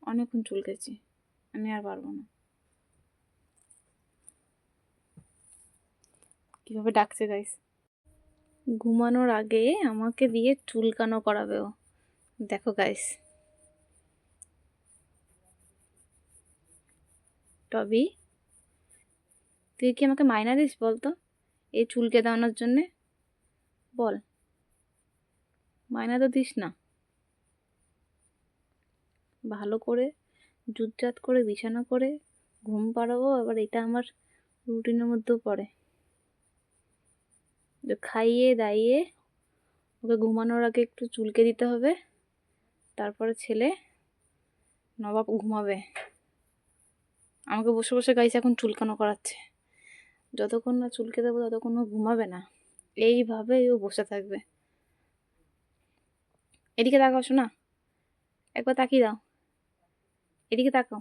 অনেকক্ষণ চুলকেছি, আমি আর পারবো না। কীভাবে ডাকছে গাইস। ঘুমানোর আগে আমাকে দিয়ে চুলকানো করাবে ও। দেখো গাইস। টবি, তুই কি আমাকে মাইনা দিস বলতো এই চুলকে দেওয়ানোর জন্যে? বল, মাইনা তো দিস না। ভালো করে জুতজাত করে বিছানা করে ঘুম পাড়াবো, আবার এটা আমার রুটিনের মধ্যেও পড়ে। খাইয়ে দাইয়ে ওকে ঘুমানোর আগে একটু চুলকে দিতে হবে, তারপরে ছেলে নবাব ঘুমাবে। আমাকে বসে বসে গাইস এখন চুলকানো করাচ্ছে। যতক্ষণ না চুলকে দেবো ততক্ষণ ও ঘুমাবে না, এইভাবে ও বসে থাকবে। এদিকে তাকাও শোনা, একবার তাকিয়ে দাও, এদিকে তাকাও।